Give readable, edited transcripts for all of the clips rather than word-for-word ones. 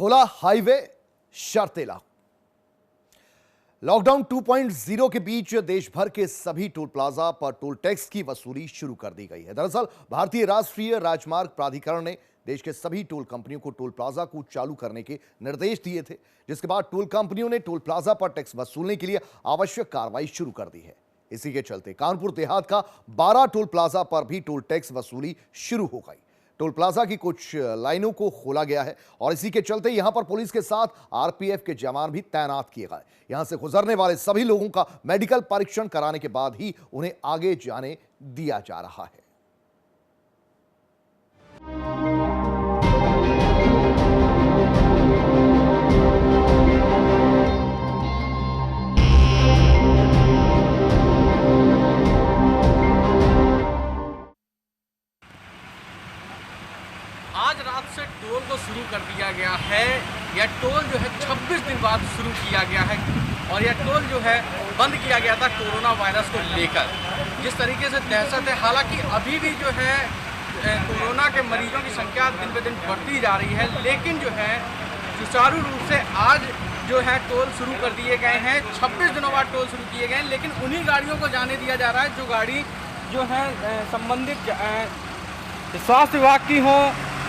खोला हाईवे, शर्तें लागू। लॉकडाउन 2.0 के बीच देश भर के सभी टोल प्लाजा पर टोल टैक्स की वसूली शुरू कर दी गई है। दरअसल भारतीय राष्ट्रीय राजमार्ग प्राधिकरण ने देश के सभी टोल कंपनियों को टोल प्लाजा को चालू करने के निर्देश दिए थे, जिसके बाद टोल कंपनियों ने टोल प्लाजा पर टैक्स वसूलने के लिए आवश्यक कार्रवाई शुरू कर दी है। इसी के चलते कानपुर देहात का 12 टोल प्लाजा पर भी टोल टैक्स वसूली शुरू हो गई। टोल प्लाजा की कुछ लाइनों को खोला गया है और इसी के चलते यहां पर पुलिस के साथ आरपीएफ के जवान भी तैनात किए गए। यहां से गुजरने वाले सभी लोगों का मेडिकल परीक्षण कराने के बाद ही उन्हें आगे जाने दिया जा रहा है। आज रात से टोल को शुरू कर दिया गया है। यह टोल जो है 26 दिन बाद शुरू किया गया है और यह टोल जो है बंद किया गया था कोरोना वायरस को लेकर। जिस तरीके से दहशत है, हालांकि अभी भी जो है कोरोना के मरीजों की संख्या दिन ब दिन बढ़ती जा रही है, लेकिन जो है सुचारू रूप से आज जो है टोल शुरू कर दिए गए हैं। 26 दिनों बाद टोल शुरू किए गए हैं, लेकिन उन्हीं गाड़ियों को जाने दिया जा रहा है जो गाड़ी जो है संबंधित स्वास्थ्य विभाग की हो,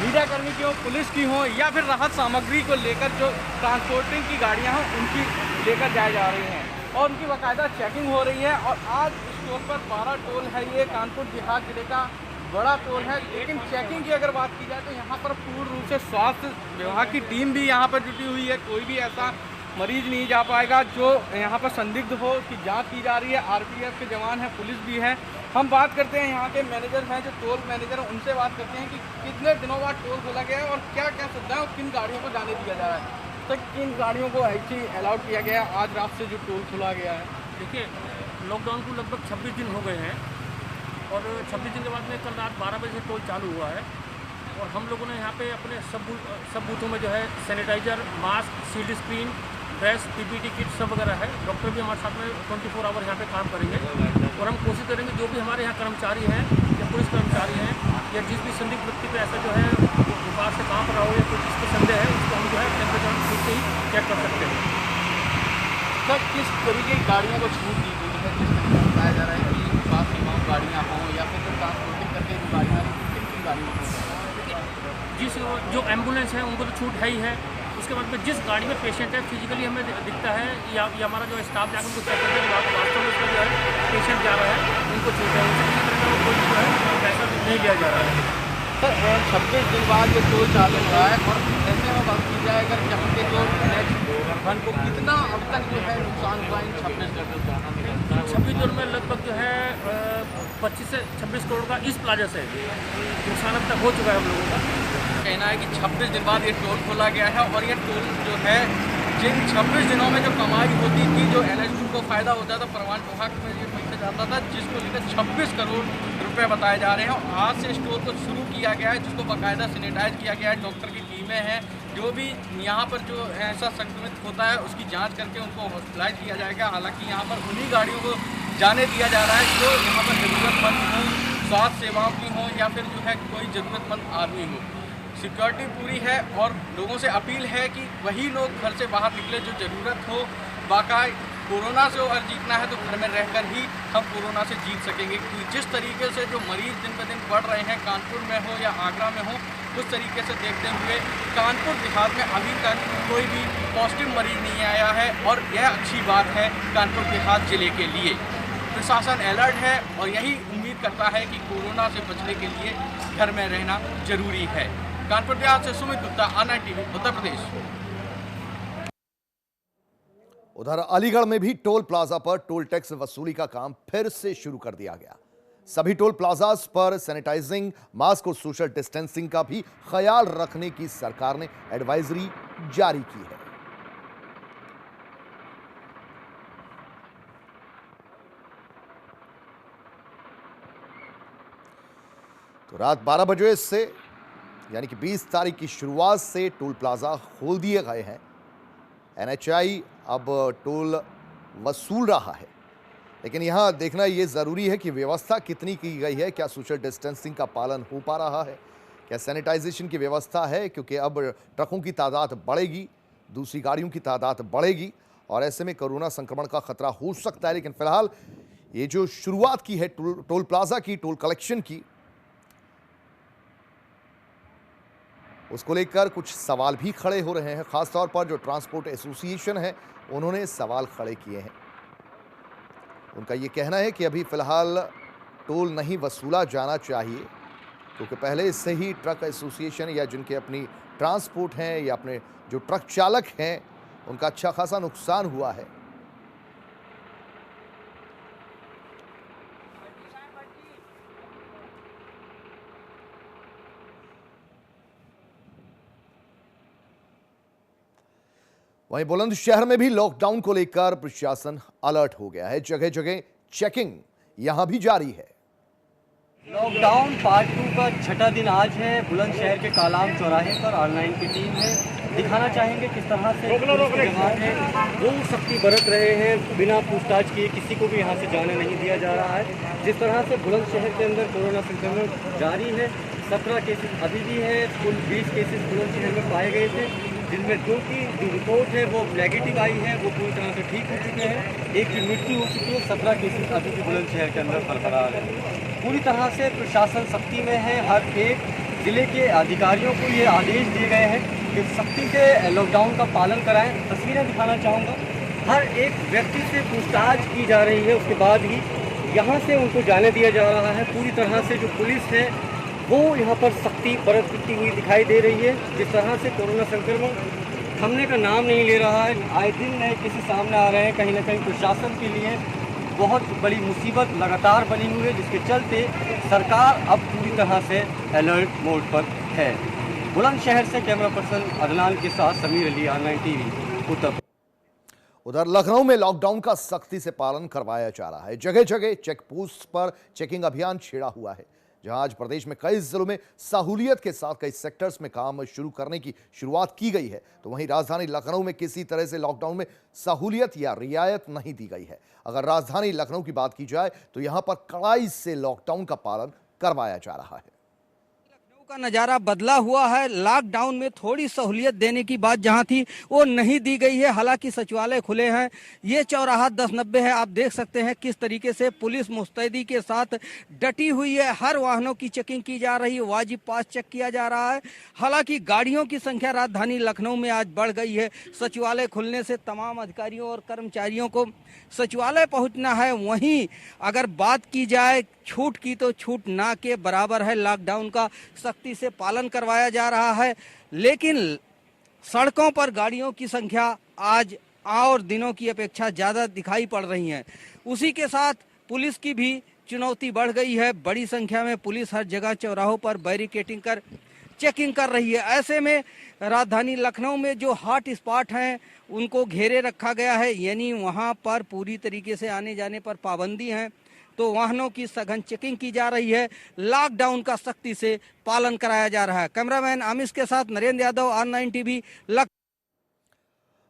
मीडियाकर्मी की हो, पुलिस की हो, या फिर राहत सामग्री को लेकर जो ट्रांसपोर्टिंग की गाड़ियां हैं उनकी लेकर जाए जा रही हैं और उनकी बाकायदा चेकिंग हो रही है। और आज इस टोल पर 12 टोल है। ये कानपुर देहात जिले का बड़ा टोल है, लेकिन चेकिंग की अगर बात की जाए तो यहाँ पर पूर्ण रूप से स्वास्थ्य विभाग की टीम भी यहाँ पर जुटी हुई है। कोई भी ऐसा मरीज नहीं जा पाएगा जो यहाँ पर संदिग्ध हो, उसकी जांच की जा रही है। आरपीएफ के जवान हैं, पुलिस भी है। हम बात करते हैं यहाँ के मैनेजर हैं, जो टोल मैनेजर हैं, उनसे बात करते हैं कि कितने दिनों बाद टोल खोला गया है और क्या क्या सुविधाएं और किन गाड़ियों को जाने दिया जा रहा है। तो किन गाड़ियों को ऐसी अलाउड किया गया है आज रात से जो टोल खुला गया है? देखिए, लॉकडाउन को लगभग 26 दिन हो गए हैं और 26 दिन के बाद में कल रात 12 बजे से टोल चालू हुआ है और हम लोगों ने यहाँ पे अपने सब बूथों में जो है sanitiser, mask, shield screen, dress, PPT kit सब वगैरह है। डॉक्टर भी हमारे साथ में 24 आवर यहाँ पे काम करेंगे और हम कोशिश करेंगे जो भी हमारे यहाँ कर्मचारी हैं या पुलिस कर्मचारी हैं या जिस भी संदिग्ध व्यक्ति पे ऐसा जो है बुखार से कांप रहा हो या कुछ जिसको संदेह है, उसको हम जो है टेम्परेचर खुद से ही चेक कर सकते हैं। सर, किस तरीके की गाड़ियों को छूट दी गई है? जिस तरीके से बताया जा रहा है कि स्वास्थ्य सीमाओं गाड़ियाँ हों या फिर ट्रांसपोर्टिंग करके जो गाड़ियाँ किन किन गाड़ियों को? जिस जो एम्बुलेंस है उनको तो छूट है ही है। उसके बाद में जिस गाड़ी में पेशेंट है फिजिकली हमें दिखता है या हमारा जो स्टाफ जाकर उनको चेक करके वास्तव में उसका जो है पेशेंट जा रहा है उनको छूट है। उनसे किसी तरह का कोई जो है पैसा नहीं लिया जा रहा है। सर, 26 दिन बाद जो टोल चालू हुआ है और ऐसे में बात की जाए अगर यहाँ के जो धन को कितना अब तक जो है नुकसान हुआ इन 26 दिन में लगभग जो है 25 से 26 करोड़ का इस प्लाजा से नुकसान अब तक हो चुका है हम लोगों का। कहना है कि 26 दिन बाद ये टोल खोला गया है और ये टोल जो है जिन 26 दिनों में जो कमाई होती थी, जो एनएचपी को फायदा होता था, परिवहन विभाग में ये पैसा जाता था, जिसको लेकर 26 करोड़ रुपए बताए जा रहे हैं। और आज से इस टोल को शुरू किया गया है, जिसको बाकायदा सैनिटाइज किया गया है। डॉक्टर की टीमें हैं, जो भी यहाँ पर जो ऐसा संक्रमित होता है उसकी जाँच करके उनको हॉस्पिटलाइज किया जाएगा। हालाँकि यहाँ पर उन्हीं गाड़ियों को जाने दिया जा रहा है जो यहाँ पर ज़रूरतमंद हो, स्वास्थ्य सेवाओं की हो या फिर जो है कोई ज़रूरतमंद आदमी हो। सिक्योरिटी पूरी है और लोगों से अपील है कि वही लोग घर से बाहर निकले जो ज़रूरत हो। बाकायदा कोरोना से अगर जीतना है तो घर में रहकर ही हम कोरोना से जीत सकेंगे। क्योंकि जिस तरीके से जो मरीज़ दिन ब दिन बढ़ रहे हैं, कानपुर में हो या आगरा में हो, उस तरीके से देखते हुए कानपुर देहात में अभी तक कोई भी पॉजिटिव मरीज़ नहीं आया है और यह अच्छी बात है कानपुर देहात ज़िले के लिए। प्रशासन अलर्ट है और यही उम्मीद करता है कि कोरोना से बचने के लिए घर में रहना जरूरी है। कानपुर देहात से सुमित गुप्ता, ANI TV, उत्तर प्रदेश। उधर अलीगढ़ में भी टोल प्लाजा पर टोल टैक्स वसूली का काम फिर से शुरू कर दिया गया। सभी टोल प्लाजास पर सैनिटाइजिंग, मास्क और सोशल डिस्टेंसिंग का भी ख्याल रखने की सरकार ने एडवाइजरी जारी की है। तो रात 12 बजे से यानी कि 20 तारीख की शुरुआत से टोल प्लाजा खोल दिए गए हैं। एनएचआई अब टोल वसूल रहा है, लेकिन यहां देखना यह जरूरी है कि व्यवस्था कितनी की गई है, क्या सोशल डिस्टेंसिंग का पालन हो पा रहा है, क्या सैनिटाइजेशन की व्यवस्था है? क्योंकि अब ट्रकों की तादाद बढ़ेगी, दूसरी गाड़ियों की तादाद बढ़ेगी और ऐसे में कोरोना संक्रमण का खतरा हो सकता है। लेकिन फिलहाल ये जो शुरुआत की है टोल प्लाजा की, टोल कलेक्शन की, उसको लेकर कुछ सवाल भी खड़े हो रहे हैं। खासतौर पर जो ट्रांसपोर्ट एसोसिएशन है, उन्होंने सवाल खड़े किए हैं। उनका ये कहना है कि अभी फिलहाल टोल नहीं वसूला जाना चाहिए, क्योंकि पहले इससे ही ट्रक एसोसिएशन या जिनके अपनी ट्रांसपोर्ट हैं या अपने जो ट्रक चालक हैं, उनका अच्छा खासा नुकसान हुआ है। वहीं बुलंदशहर में भी लॉकडाउन को लेकर प्रशासन अलर्ट हो गया है। जगह जगह चेकिंग यहां भी जारी है। लॉकडाउन पार्ट 2 का छठा दिन आज है। बुलंदशहर के कालाम चौराहे पर ऑनलाइन की टीम है। दिखाना चाहेंगे किस तरह से पुलिस के जवान हैं वो सख्ती बरत रहे हैं। बिना पूछताछ किए किसी को भी यहाँ से जाने नहीं दिया जा रहा है। जिस तरह से बुलंदशहर के अंदर कोरोना संक्रमण जारी है, 17 केसेस अभी भी है। कुल 20 केसेस बुलंदशहर में पाए गए थे, जिनमें 2 की जो रिपोर्ट है वो नेगेटिव आई है, वो पूरी तरह से ठीक हो चुके हैं। 1 की मृत्यु हो चुकी है। 17 केसेस अभी भी बुलंदशहर के अंदर बरकरार है। पूरी तरह से प्रशासन सख्ती में है। हर एक ज़िले के अधिकारियों को ये आदेश दिए गए हैं कि सख्ती से लॉकडाउन का पालन कराएं। तस्वीरें दिखाना चाहूँगा। हर एक व्यक्ति से पूछताछ की जा रही है, उसके बाद ही यहाँ से उनको जाने दिया जा रहा है। पूरी तरह से जो पुलिस है वो यहाँ पर सख्ती बरतती हुई दिखाई दे रही है। जिस तरह से कोरोना संक्रमण थमने का नाम नहीं ले रहा है, आए दिन नए केसेस सामने आ रहे हैं। कहीं ना कहीं प्रशासन के लिए बहुत बड़ी मुसीबत लगातार बनी हुई है, जिसके चलते सरकार अब पूरी तरह से अलर्ट मोड पर है। बुलंदशहर से कैमरा पर्सन अदनान के साथ समीर अली, ऑनलाइन टीवी, उत्तर। उधर लखनऊ में लॉकडाउन का सख्ती से पालन करवाया जा रहा है। जगह जगह चेक पोस्ट पर चेकिंग अभियान छेड़ा हुआ है। जहां आज प्रदेश में कई जिलों में सहूलियत के साथ कई सेक्टर्स में काम शुरू करने की शुरुआत की गई है, तो वहीं राजधानी लखनऊ में किसी तरह से लॉकडाउन में सहूलियत या रियायत नहीं दी गई है। अगर राजधानी लखनऊ की बात की जाए तो यहां पर कड़ाई से लॉकडाउन का पालन करवाया जा रहा है। का नज़ारा बदला हुआ है। लॉकडाउन में थोड़ी सहूलियत देने की बात जहां थी वो नहीं दी गई है। हालांकि सचिवालय खुले हैं। ये चौराहा 1090 है। आप देख सकते हैं किस तरीके से पुलिस मुस्तैदी के साथ डटी हुई है। हर वाहनों की चेकिंग की जा रही है, वाजिब पास चेक किया जा रहा है। हालांकि गाड़ियों की संख्या राजधानी लखनऊ में आज बढ़ गई है। सचिवालय खुलने से तमाम अधिकारियों और कर्मचारियों को सचिवालय पहुंचना है। वहीं अगर बात की जाए छूट की तो छूट ना के बराबर है। लॉकडाउन का सख्ती से पालन करवाया जा रहा है, लेकिन सड़कों पर गाड़ियों की संख्या आज और दिनों की अपेक्षा ज़्यादा दिखाई पड़ रही है। उसी के साथ पुलिस की भी चुनौती बढ़ गई है। बड़ी संख्या में पुलिस हर जगह चौराहों पर बैरिकेडिंग कर चेकिंग कर रही है। ऐसे में राजधानी लखनऊ में जो हॉट स्पॉट हैं उनको घेरे रखा गया है, यानी वहां पर पूरी तरीके से आने जाने पर पाबंदी है। तो वाहनों की सघन चेकिंग की जा रही है। लॉकडाउन का सख्ती से पालन कराया जा रहा है। कैमरामैन आमिश के साथ नरेंद्र यादव, ऑनलाइन टीवी,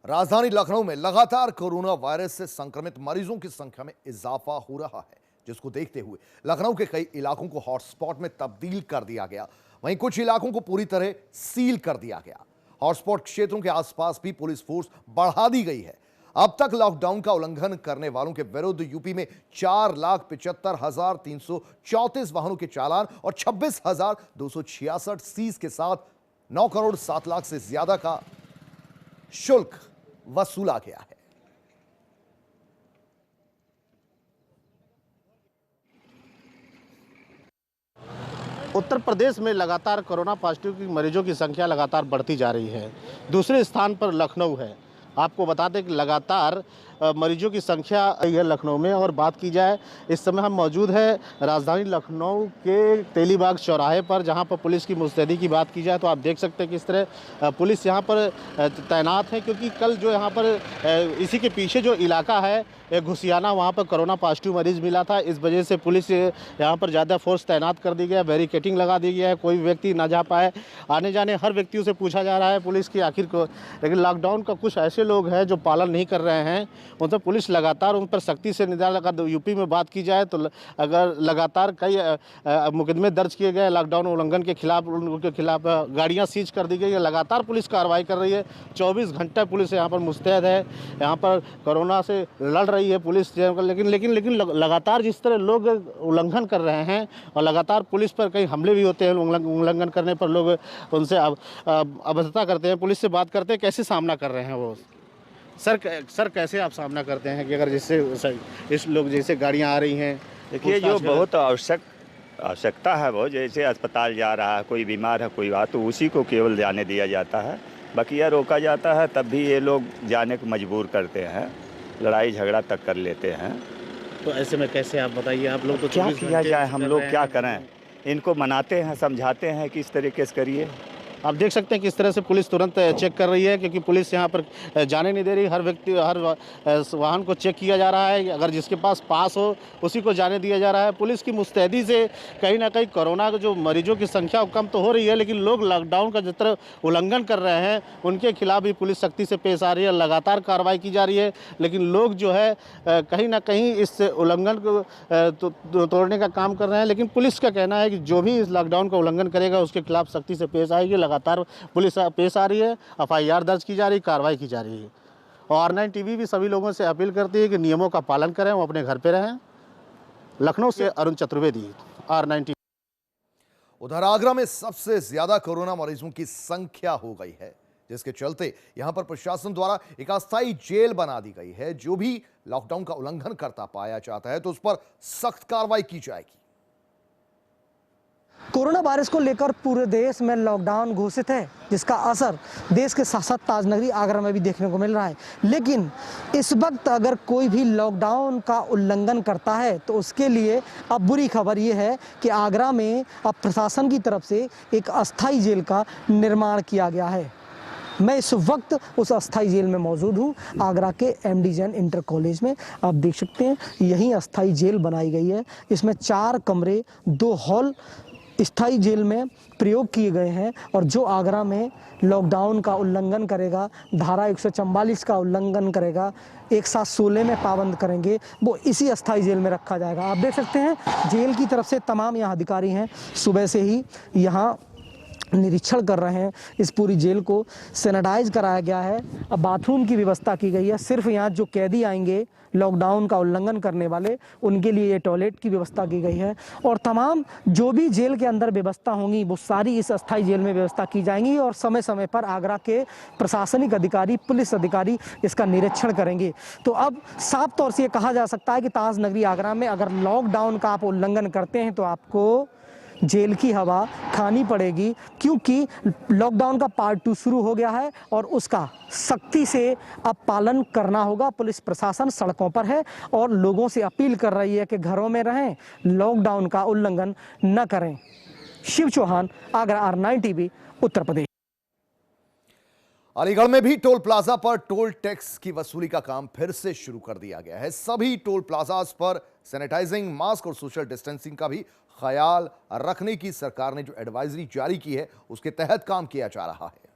राजधानी लखनऊ में लगातार कोरोना वायरस से संक्रमित मरीजों की संख्या में इजाफा हो रहा है, जिसको देखते हुए लखनऊ के कई इलाकों को हॉटस्पॉट में तब्दील कर दिया गया। वहीं कुछ इलाकों को पूरी तरह सील कर दिया गया। हॉटस्पॉट क्षेत्रों के आसपास भी पुलिस फोर्स बढ़ा दी गई है। अब तक लॉकडाउन का उल्लंघन करने वालों के विरुद्ध यूपी में 4,75,334 वाहनों के चालान और 26,266 सीज के साथ 9 करोड़ 7 लाख से ज्यादा का शुल्क वसूला गया है। उत्तर प्रदेश में लगातार कोरोना पॉजिटिव की मरीजों की संख्या लगातार बढ़ती जा रही है। दूसरे स्थान पर लखनऊ है। आपको बता दें कि लगातार मरीजों की संख्या है लखनऊ में। और बात की जाए, इस समय हम मौजूद है राजधानी लखनऊ के तेलीबाग चौराहे पर, जहां पर पुलिस की मुस्तैदी की बात की जाए तो आप देख सकते हैं किस तरह पुलिस यहां पर तैनात है। क्योंकि कल जो यहां पर इसी के पीछे जो इलाका है घुसियाना, वहां पर कोरोना पॉजिटिव मरीज मिला था। इस वजह से पुलिस यहां पर ज़्यादा फोर्स तैनात कर दी गया, बैरिकेडिंग लगा दी गया है, कोई व्यक्ति ना जा पाए। आने जाने हर व्यक्तियों से पूछा जा रहा है पुलिस की आखिर को। लेकिन लॉकडाउन का कुछ ऐसे लोग हैं जो पालन नहीं कर रहे हैं, उन पर पुलिस लगातार उन पर सख्ती से निदान लगा। यूपी में बात की जाए तो अगर लगातार कई मुकदमे दर्ज किए गए लॉकडाउन उल्लंघन के खिलाफ, उनके खिलाफ गाड़ियाँ सीज कर दी गई है, लगातार पुलिस कार्रवाई कर रही है। 24 घंटे पुलिस यहाँ पर मुस्तैद है, यहाँ पर कोरोना से लड़ रही है पुलिस। लेकिन लगातार जिस तरह लोग उल्लंघन कर रहे हैं और लगातार पुलिस पर कई हमले भी होते हैं, उल्लंघन करने पर लोग उनसे अभद्रता करते हैं, पुलिस से बात करते हैं, कैसे सामना कर रहे हैं वो? सर कैसे आप सामना करते हैं कि अगर जिससे इस लोग जैसे गाड़ियाँ आ रही हैं? देखिए, जो बहुत आवश्यकता है, वो जैसे अस्पताल जा रहा है, कोई बीमार है, कोई बात, तो उसी को केवल जाने दिया जाता है। बाकी यह रोका जाता है, तब भी ये लोग जाने को मजबूर करते हैं, लड़ाई झगड़ा तक कर लेते हैं। तो ऐसे में कैसे आप बताइए, आप लोग तो क्या किया जाए, हम लोग क्या करें? इनको मनाते हैं, समझाते हैं कि इस तरीके से करिए। आप देख सकते हैं किस तरह से पुलिस तुरंत चेक कर रही है, क्योंकि पुलिस यहाँ पर जाने नहीं दे रही। हर व्यक्ति, हर वाहन को चेक किया जा रहा है, अगर जिसके पास पास हो उसी को जाने दिया जा रहा है। पुलिस की मुस्तैदी से कहीं ना कहीं कोरोना के जो मरीजों की संख्या कम तो हो रही है, लेकिन लोग लॉकडाउन का जिस तरह उल्लंघन कर रहे हैं उनके खिलाफ भी पुलिस सख्ती से पेश आ रही है, लगातार कार्रवाई की जा रही है। लेकिन लोग जो है कहीं ना कहीं इस उल्लंघन को तोड़ने का काम कर रहे हैं। लेकिन पुलिस का कहना है कि जो भी इस लॉकडाउन का उल्लंघन करेगा उसके खिलाफ सख्ती से पेश आएगी। लगातार पुलिस पेश आ रही है, एफआईआर दर्ज की जा रही है, कार्रवाई की जा रही है। और R9 टीवी भी सभी लोगों से अपील करती है कि नियमों का पालन करें, वो अपने घर पे रहें। लखनऊ से अरुण चतुर्वेदी, R9 टीवी। उधर आगरा में सबसे ज्यादा कोरोना मरीजों की संख्या हो गई है, जिसके चलते यहां पर प्रशासन द्वारा एक अस्थायी जेल बना दी गई है। जो भी लॉकडाउन का उल्लंघन करता पाया जाता है तो उस पर सख्त कार्रवाई की जाएगी। कोरोना वायरस को लेकर पूरे देश में लॉकडाउन घोषित है, जिसका असर देश के साथ साथ ताजनगरी आगरा में भी देखने को मिल रहा है। लेकिन इस वक्त अगर कोई भी लॉकडाउन का उल्लंघन करता है तो उसके लिए अब बुरी खबर ये है कि आगरा में अब प्रशासन की तरफ से एक अस्थायी जेल का निर्माण किया गया है। मैं इस वक्त उस अस्थाई जेल में मौजूद हूँ, आगरा के MD जैन इंटर कॉलेज में। आप देख सकते हैं यही अस्थाई जेल बनाई गई है। इसमें 4 कमरे, 2 हॉल स्थायी जेल में प्रयोग किए गए हैं। और जो आगरा में लॉकडाउन का उल्लंघन करेगा, धारा 144 का उल्लंघन करेगा, एक साथ 16 में पाबंद करेंगे, वो इसी अस्थायी जेल में रखा जाएगा। आप देख सकते हैं जेल की तरफ से तमाम यहाँ अधिकारी हैं, सुबह से ही यहाँ निरीक्षण कर रहे हैं। इस पूरी जेल को सैनिटाइज कराया गया है। अब बाथरूम की व्यवस्था की गई है। सिर्फ यहाँ जो कैदी आएंगे लॉकडाउन का उल्लंघन करने वाले, उनके लिए ये टॉयलेट की व्यवस्था की गई है। और तमाम जो भी जेल के अंदर व्यवस्था होंगी वो सारी इस अस्थायी जेल में व्यवस्था की जाएंगी। और समय समय पर आगरा के प्रशासनिक अधिकारी, पुलिस अधिकारी इसका निरीक्षण करेंगे। तो अब साफ तौर से ये कहा जा सकता है कि ताजनगरी आगरा में अगर लॉकडाउन का आप उल्लंघन करते हैं तो आपको जेल की हवा खानी पड़ेगी, क्योंकि लॉकडाउन का पार्ट 2 शुरू हो गया है और उसका सख्ती से अब पालन करना होगा। पुलिस प्रशासन सड़कों पर है और लोगों से अपील कर रही है कि घरों में रहें, लॉकडाउन का उल्लंघन न करें। Shiv Chauhan, Agra, R9 TV, Uttar Pradesh. अलीगढ़ में भी टोल प्लाजा पर टोल टैक्स की वसूली का काम फिर से शुरू कर दिया गया है। सभी टोल प्लाजास पर सैनिटाइजिंग, मास्क और सोशल डिस्टेंसिंग का भी ख्याल रखने की सरकार ने जो एडवाइजरी जारी की है उसके तहत काम किया जा रहा है।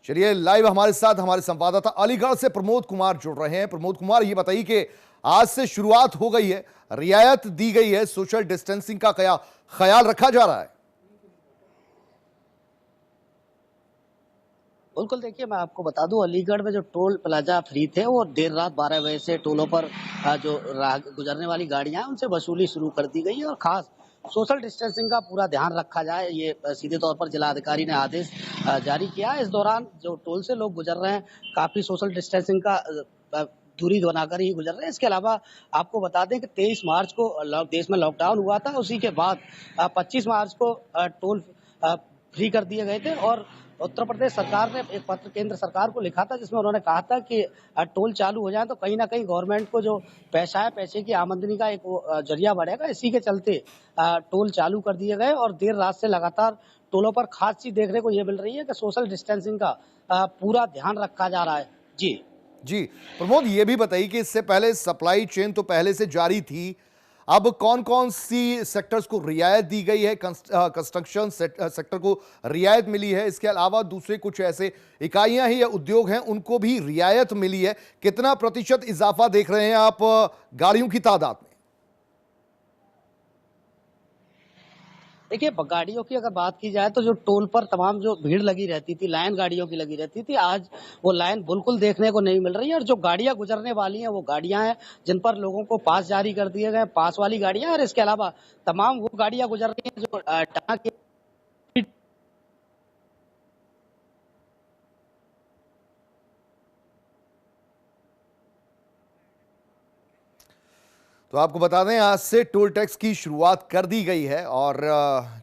चलिए लाइव हमारे साथ हमारे संवाददाता अलीगढ़ से प्रमोद कुमार जुड़ रहे हैं। प्रमोद कुमार, ये बताइए कि आज से शुरुआत हो गई है, रियायत दी गई है, सोशल डिस्टेंसिंग का क्या ख्याल रखा जा रहा है? बिल्कुल, देखिए मैं आपको बता दूं, अलीगढ़ में जो टोल प्लाजा फ्री थे वो देर रात 12 बजे से टोलों पर जो गुजरने वाली गाड़ियां हैं उनसे वसूली शुरू कर दी गई है। और खास सोशल डिस्टेंसिंग का पूरा ध्यान रखा जाए, ये सीधे तौर पर जिलाधिकारी ने आदेश जारी किया है। इस दौरान जो टोल से लोग गुजर रहे हैं काफी सोशल डिस्टेंसिंग का दूरी बनाकर ही गुजर रहे हैं। इसके अलावा आपको बता दें कि 23 मार्च को देश में लॉकडाउन हुआ था, उसी के बाद 25 मार्च को टोल फ्री कर दिए गए थे। और उत्तर प्रदेश सरकार ने एक पत्र केंद्र सरकार को लिखा था जिसमें उन्होंने कहा था कि टोल चालू हो जाए तो कहीं ना कहीं गवर्नमेंट को जो पैसा है, पैसे की आमदनी का एक जरिया बढ़ेगा। इसी के चलते टोल चालू कर दिए गए और देर रात से लगातार टोलों पर खास चीज देखने को ये मिल रही है कि सोशल डिस्टेंसिंग का पूरा ध्यान रखा जा रहा है। जी प्रमोद, ये भी बताइए कि इससे पहले सप्लाई चेन तो पहले से जारी थी, अब कौन कौन सी सेक्टर्स को रियायत दी गई है? कंस्ट्रक्शन सेक्टर को रियायत मिली है, इसके अलावा दूसरे कुछ ऐसे इकाइयां हैं या उद्योग हैं उनको भी रियायत मिली है। कितना प्रतिशत इजाफा देख रहे हैं आप गाड़ियों की तादाद में? देखिए, गाड़ियों की अगर बात की जाए तो जो टोल पर तमाम जो भीड़ लगी रहती थी, लाइन गाड़ियों की लगी रहती थी, आज वो लाइन बिल्कुल देखने को नहीं मिल रही है। और जो गाड़ियां गुजरने वाली हैं वो गाड़ियां हैं जिन पर लोगों को पास जारी कर दिए गए, पास वाली गाड़ियां। और इसके अलावा तमाम वो गाड़ियां गुजर रही हैं जो टना के तो आपको बता दें, आज से टोल टैक्स की शुरुआत कर दी गई है और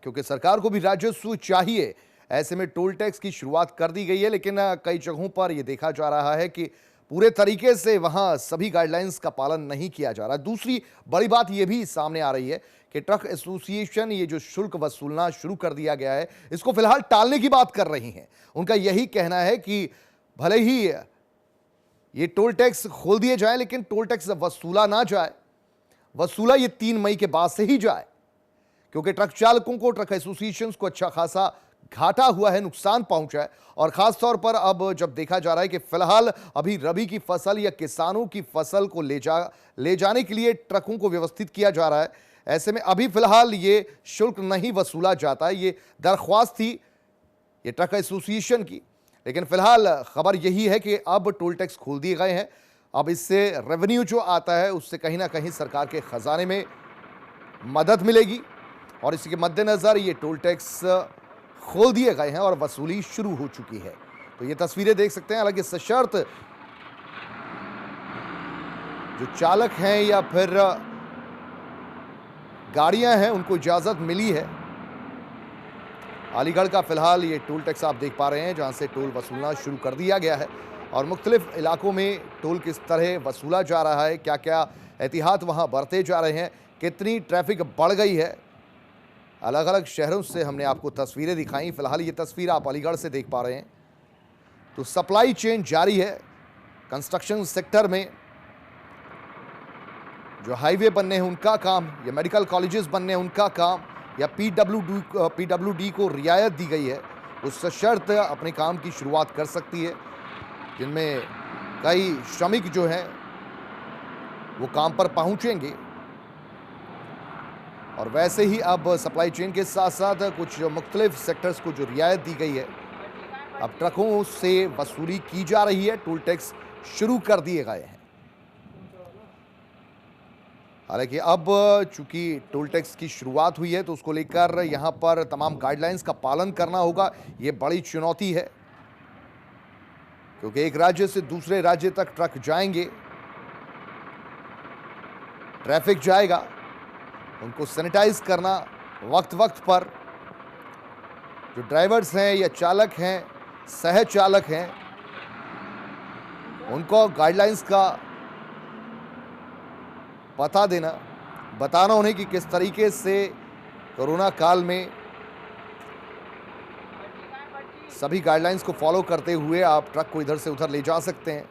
क्योंकि सरकार को भी राजस्व चाहिए, ऐसे में टोल टैक्स की शुरुआत कर दी गई है। लेकिन कई जगहों पर यह देखा जा रहा है कि पूरे तरीके से वहां सभी गाइडलाइंस का पालन नहीं किया जा रहा। दूसरी बड़ी बात यह भी सामने आ रही है कि ट्रक एसोसिएशन ये जो शुल्क वसूलना शुरू कर दिया गया है, इसको फिलहाल टालने की बात कर रही हैं। उनका यही कहना है कि भले ही ये टोल टैक्स खोल दिए जाए, लेकिन टोल टैक्स वसूला ना जाए, वसूला ये 3 मई के बाद से ही जाए, क्योंकि ट्रक चालकों को, ट्रक एसोसिएशंस को अच्छा खासा घाटा हुआ है, नुकसान पहुंचा है। और खास तौर पर अब जब देखा जा रहा है कि फिलहाल अभी रबी की फसल या किसानों की फसल को ले जाने के लिए ट्रकों को व्यवस्थित किया जा रहा है, ऐसे में अभी फिलहाल ये शुल्क नहीं वसूला जाता है। ये दरख्वास्त थी ये ट्रक एसोसिएशन की, लेकिन फिलहाल खबर यही है कि अब टोल टैक्स खोल दिए गए हैं। अब इससे रेवेन्यू जो आता है उससे कहीं ना कहीं सरकार के खजाने में मदद मिलेगी और इसी के मद्देनजर ये टोल टैक्स खोल दिए गए हैं और वसूली शुरू हो चुकी है। तो ये तस्वीरें देख सकते हैं। हालांकि सशर्त जो चालक हैं या फिर गाड़ियां हैं उनको इजाजत मिली है। अलीगढ़ का फिलहाल ये टोल टैक्स आप देख पा रहे हैं, जहां से टोल वसूलना शुरू कर दिया गया है और मुख्तलिफ इलाकों में टोल किस तरह वसूला जा रहा है, क्या क्या एहतियात वहां बरते जा रहे हैं, कितनी ट्रैफिक बढ़ गई है। अलग अलग शहरों से हमने आपको तस्वीरें दिखाई। फिलहाल ये तस्वीर आप अलीगढ़ से देख पा रहे हैं। तो सप्लाई चेन जारी है। कंस्ट्रक्शन सेक्टर में जो हाईवे बनने हैं उनका काम, या मेडिकल कॉलेजेस बनने हैं उनका काम, या पीडब्ल्यूडी को रियायत दी गई है, उस शर्त अपने काम की शुरुआत कर सकती है, जिनमें कई श्रमिक जो हैं वो काम पर पहुंचेंगे। और वैसे ही अब सप्लाई चेन के साथ साथ कुछ मुख्तलिफ सेक्टर्स को जो रियायत दी गई है, अब ट्रकों से वसूली की जा रही है, टोल टैक्स शुरू कर दिए गए हैं। हालांकि अब चूंकि टोल टैक्स की शुरुआत हुई है तो उसको लेकर यहां पर तमाम गाइडलाइंस का पालन करना होगा। ये बड़ी चुनौती है, क्योंकि एक राज्य से दूसरे राज्य तक ट्रक जाएंगे, ट्रैफिक जाएगा, उनको सैनिटाइज करना वक्त वक्त पर, जो ड्राइवर्स हैं या चालक हैं, सह चालक हैं, उनको गाइडलाइंस का पता देना, बताना उन्हें कि किस तरीके से कोरोना काल में सभी गाइडलाइंस को फॉलो करते हुए आप ट्रक को इधर से उधर ले जा सकते हैं।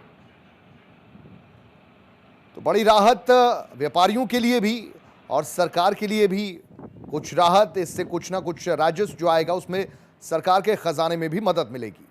तो बड़ी राहत व्यापारियों के लिए भी और सरकार के लिए भी कुछ राहत, इससे कुछ ना कुछ राजस्व जो आएगा उसमें सरकार के खजाने में भी मदद मिलेगी।